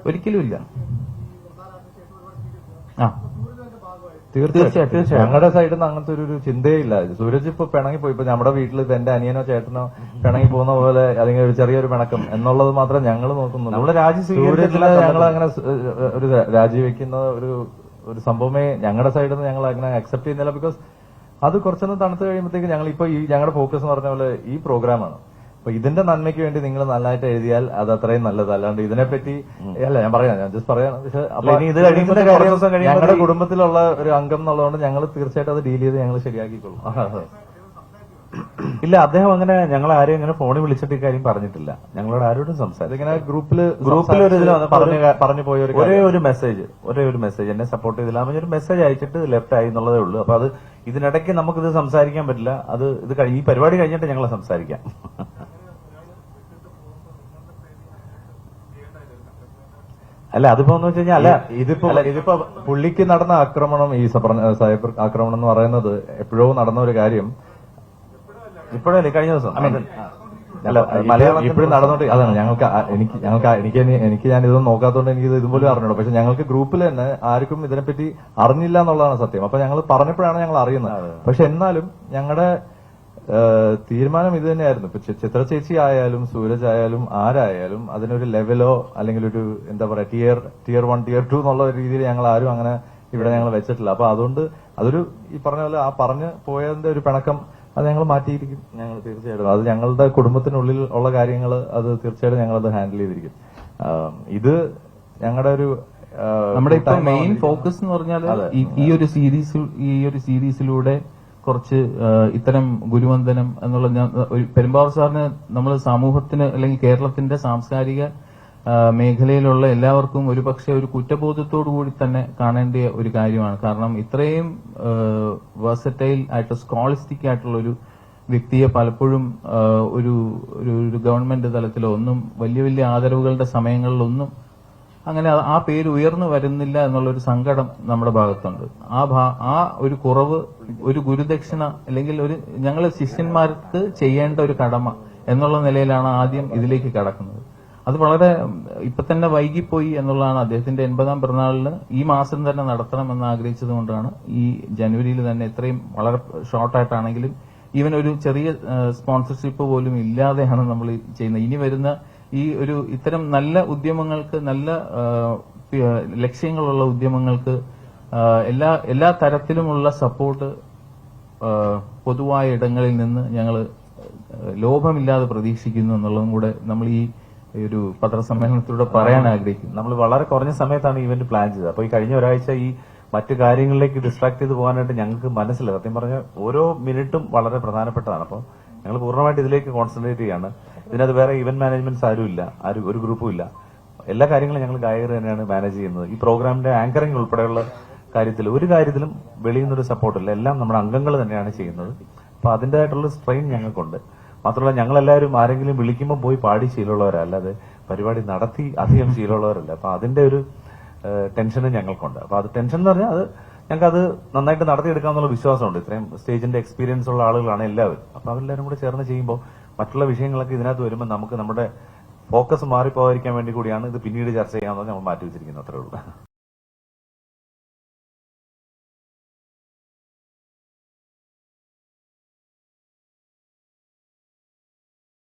ഒരിക്കലും ഇല്ല. തീർച്ചയായിട്ടും ഞങ്ങളുടെ സൈഡിൽ നിന്ന് അങ്ങനത്തെ ഒരു ചിന്തയേ ഇല്ല. സൂരജ് ഇപ്പൊ പിണങ്ങിപ്പോയി. ഇപ്പൊ നമ്മുടെ വീട്ടിൽ ഇപ്പൊ എന്റെ അനിയനോ ചേട്ടനോ പിണങ്ങി പോകുന്ന പോലെ അല്ലെങ്കിൽ ഒരു ചെറിയൊരു പിണക്കം എന്നുള്ളത് മാത്രം ഞങ്ങൾ നോക്കുന്നുള്ളൂ. നമ്മള് രാജി സൂരജില് ഞങ്ങൾ അങ്ങനെ ഒരു രാജിവെക്കുന്ന ഒരു സംഭവമേ ഞങ്ങളുടെ സൈഡിൽ നിന്ന് ഞങ്ങൾ അങ്ങനെ അക്സെപ്റ്റ് ചെയ്യുന്നില്ല. ബിക്കോസ് അത് കുറച്ചൊന്ന് തണുത്ത് കഴിയുമ്പോഴത്തേക്ക് ഞങ്ങൾ ഇപ്പൊ ഈ ഞങ്ങളുടെ ഫോക്കസ് എന്ന് പറഞ്ഞ പോലെ ഈ പ്രോഗ്രാമാണ്. അപ്പൊ ഇതിന്റെ നന്മയ്ക്ക് വേണ്ടി നിങ്ങൾ നല്ലതായിട്ട് എഴുതിയാൽ അത് അത്രയും നല്ലത്. അല്ലാണ്ട് ഇതിനെപ്പറ്റി അല്ല ഞാൻ പറയാം, ഞാൻ ജസ്റ്റ് പറയാം. പക്ഷെ അപ്പൊ ഇത് ഞങ്ങളുടെ കുടുംബത്തിലുള്ള ഒരു അംഗം എന്നുള്ളതുകൊണ്ട് ഞങ്ങൾ തീർച്ചയായിട്ടും അത് ഡീൽ ചെയ്ത് ഞങ്ങൾ ശരിയാക്കിക്കൊള്ളും. ഇല്ല, അദ്ദേഹം അങ്ങനെ ഞങ്ങൾ ആരെയും അങ്ങനെ ഫോണിൽ വിളിച്ചിട്ട് ഇക്കാര്യം പറഞ്ഞിട്ടില്ല. ഞങ്ങളോട് ആരോടും സംസാരിച്ചു. ഇങ്ങനെ ഗ്രൂപ്പിൽ ഒരു ഇതിൽ പറഞ്ഞു പോയ ഒരേ ഒരു മെസ്സേജ് എന്നെ സപ്പോർട്ട് ചെയ്തില്ല. ഒരു മെസ്സേജ് അയച്ചിട്ട് ലെഫ്റ്റ് ആയി എന്നുള്ളതേ ഉള്ളൂ. അപ്പൊ അത് ഇതിനിടയ്ക്ക് നമുക്കിത് സംസാരിക്കാൻ പറ്റില്ല. ഇത് ഈ പരിപാടി കഴിഞ്ഞിട്ട് ഞങ്ങൾ സംസാരിക്കാം. അല്ല അതിപ്പോ എന്ന് വെച്ച് കഴിഞ്ഞാൽ അല്ല ഇതിപ്പോ പുള്ളിക്ക് നടന്ന ആക്രമണം, ഈ സൈബർ ആക്രമണം എന്ന് പറയുന്നത് എപ്പോഴോ നടന്ന ഒരു കാര്യം. ഇപ്പോഴല്ലേ, കഴിഞ്ഞ ദിവസം അല്ല മലയാളം ഇപ്പോഴും നടന്നോട്ട്. അതാണ് എനിക്ക് ഞാൻ ഇതൊന്നും നോക്കാത്തതുകൊണ്ട് എനിക്ക് ഇതുപോലെ അറിഞ്ഞുള്ളൂ. പക്ഷെ ഞങ്ങൾക്ക് ഗ്രൂപ്പിൽ തന്നെ ആർക്കും ഇതിനെപ്പറ്റി അറിഞ്ഞില്ല എന്നുള്ളതാണ് സത്യം. അപ്പൊ ഞങ്ങൾ പറഞ്ഞപ്പോഴാണ് ഞങ്ങൾ അറിയുന്നത്. പക്ഷെ എന്നാലും ഞങ്ങളുടെ തീരുമാനം ഇത് തന്നെയായിരുന്നു. ഇപ്പൊ ചിത്ര ചേച്ചി ആയാലും സൂരജ് ആയാലും ആരായാലും അതിനൊരു ലെവലോ അല്ലെങ്കിൽ ഒരു എന്താ പറയാ ടിയർ 1 ടിയർ 2 എന്നുള്ള രീതിയിൽ ഞങ്ങൾ ആരും അങ്ങനെ ഇവിടെ ഞങ്ങൾ വെച്ചിട്ടില്ല. അപ്പൊ അതുകൊണ്ട് അതൊരു ഈ പറഞ്ഞ പോലെ ആ പറഞ്ഞു പോയതിന്റെ ഒരു പിണക്കം അത് ഞങ്ങൾ മാറ്റിയിരിക്കും. ഞങ്ങൾ തീർച്ചയായിട്ടും അത് ഞങ്ങളുടെ കുടുംബത്തിനുള്ളിൽ ഉള്ള കാര്യങ്ങൾ അത് തീർച്ചയായിട്ടും ഞങ്ങളത് ഹാൻഡിൽ ചെയ്തിരിക്കും. ഇത് ഞങ്ങളുടെ ഒരു നമ്മുടെ ഇപ്പൊ മെയിൻ ഫോക്കസ് എന്ന് പറഞ്ഞാൽ ഈ ഒരു സീരീസിലൂടെ കുറച്ച് ഇത്തരം ഗുരുവന്ദനം എന്നുള്ള പെരുമ്പാവൂർ സാറിന് നമ്മൾ സമൂഹത്തിന് അല്ലെങ്കിൽ കേരളത്തിന്റെ സാംസ്കാരിക മേഖലയിലുള്ള എല്ലാവർക്കും ഒരുപക്ഷെ ഒരു കുറ്റബോധത്തോടു കൂടി തന്നെ കാണേണ്ട ഒരു കാര്യമാണ്. കാരണം ഇത്രയും വേഴ്സറ്റൈൽ ആയിട്ട് സ്കോളിസ്റ്റിക് ആയിട്ടുള്ള ഒരു വ്യക്തിയെ പലപ്പോഴും ഒരു ഗവൺമെന്റ് തലത്തിലോ ഒന്നും വലിയ വലിയ ആദരവുകളുടെ സമയങ്ങളിലൊന്നും അങ്ങനെ ആ പേര് ഉയർന്നു വരുന്നില്ല എന്നുള്ളൊരു സങ്കടം നമ്മുടെ ഭാഗത്തുണ്ട്. ആ ഒരു കുറവ് ഒരു ഗുരുദക്ഷിണ അല്ലെങ്കിൽ ഞങ്ങൾ ശിഷ്യന്മാർക്ക് ചെയ്യേണ്ട ഒരു കടമ എന്നുള്ള നിലയിലാണ് ആദ്യം ഇതിലേക്ക് കടക്കുന്നത്. അത് വളരെ ഇപ്പൊ തന്നെ വൈകിപ്പോയി എന്നുള്ളതാണ്. അദ്ദേഹത്തിന്റെ 80ാം പിറന്നാളിന് ഈ മാസം തന്നെ നടത്തണമെന്ന് ആഗ്രഹിച്ചതുകൊണ്ടാണ് ഈ ജനുവരിയിൽ തന്നെ ഇത്രയും വളരെ ഷോർട്ടായിട്ടാണെങ്കിലും ഈവൻ ഒരു ചെറിയ സ്പോൺസർഷിപ്പ് പോലും ഇല്ലാതെയാണ് നമ്മൾ ചെയ്യുന്നത്. ഇനി വരുന്ന ഈ ഇത്തരം നല്ല ഉദ്യമങ്ങൾക്ക്, നല്ല ലക്ഷ്യങ്ങളുള്ള ഉദ്യമങ്ങൾക്ക് എല്ലാ തരത്തിലുമുള്ള സപ്പോർട്ട് പൊതുവായ ഇടങ്ങളിൽ നിന്ന് ഞങ്ങൾ ലോഭമില്ലാതെ പ്രതീക്ഷിക്കുന്നു എന്നുള്ളതും കൂടെ നമ്മൾ ഈ ഒരു പത്രസമ്മേളനത്തിലൂടെ പറയാൻ ആഗ്രഹിക്കുന്നു. നമ്മൾ വളരെ കുറഞ്ഞ സമയത്താണ് ഇവന്റ് പ്ലാൻ ചെയ്തത്. അപ്പൊ ഈ കഴിഞ്ഞ ഒരാഴ്ച ഈ മറ്റു കാര്യങ്ങളിലേക്ക് ഡിസ്ട്രാക്ട് ചെയ്ത് പോകാനായിട്ട് ഞങ്ങൾക്ക് മനസ്സിലായി. സത്യം പറഞ്ഞ ഓരോ മിനിറ്റും വളരെ പ്രധാനപ്പെട്ടതാണ്. അപ്പോൾ ഞങ്ങൾ പൂർണ്ണമായിട്ട് ഇതിലേക്ക് കോൺസെൻട്രേറ്റ് ചെയ്യാണ്. ഇതിനകത്ത് വേറെ ഇവന്റ് മാനേജ്മെന്റ്സ് ആരുമില്ല, ഒരു ഗ്രൂപ്പും ഇല്ല. എല്ലാ കാര്യങ്ങളും ഞങ്ങൾ ഗായകർ തന്നെയാണ് മാനേജ് ചെയ്യുന്നത്. ഈ പ്രോഗ്രാമിന്റെ ആങ്കറിംഗ് ഉൾപ്പെടെയുള്ള ഒരു കാര്യത്തിലും വെളിയിൽ നിന്നൊരു സപ്പോർട്ടില്ല. എല്ലാം നമ്മുടെ അംഗങ്ങൾ തന്നെയാണ് ചെയ്യുന്നത്. അപ്പൊ അതിന്റേതായിട്ടുള്ള സ്ട്രെയിൻ ഞങ്ങൾക്കുണ്ട്. മാത്രമല്ല ഞങ്ങളെല്ലാവരും ആരെങ്കിലും വിളിക്കുമ്പോൾ പോയി പാടി ശീലമുള്ളവരല്ല, അല്ലാതെ പരിപാടി നടത്തി അധികം ശീലമുള്ളവരല്ല. അപ്പൊ അതിന്റെ ഒരു ടെൻഷനും ഞങ്ങൾക്കുണ്ട്. അപ്പൊ അത് ടെൻഷൻ എന്ന് പറഞ്ഞാൽ ഞങ്ങൾക്കത് നന്നായിട്ട് നടത്തിയെടുക്കാമെന്നുള്ള വിശ്വാസമുണ്ട്. ഇത്രയും സ്റ്റേജിന്റെ എക്സ്പീരിയൻസ് ഉള്ള ആളുകളാണ് എല്ലാവരും. അപ്പൊ അവരെല്ലാവരും കൂടെ ചേർന്ന് ചെയ്യുമ്പോൾ മറ്റുള്ള വിഷയങ്ങളൊക്കെ ഇതിനകത്ത് വരുമ്പോൾ നമുക്ക് നമ്മുടെ ഫോക്കസ് മാറിപ്പോകാതിരിക്കാൻ വേണ്ടി കൂടിയാണ് ഇത് പിന്നീട് ചർച്ച ചെയ്യാമെന്ന് നമ്മൾ മാറ്റി വെച്ചിരിക്കുന്നത്. അത്രേ ഉള്ളൂ.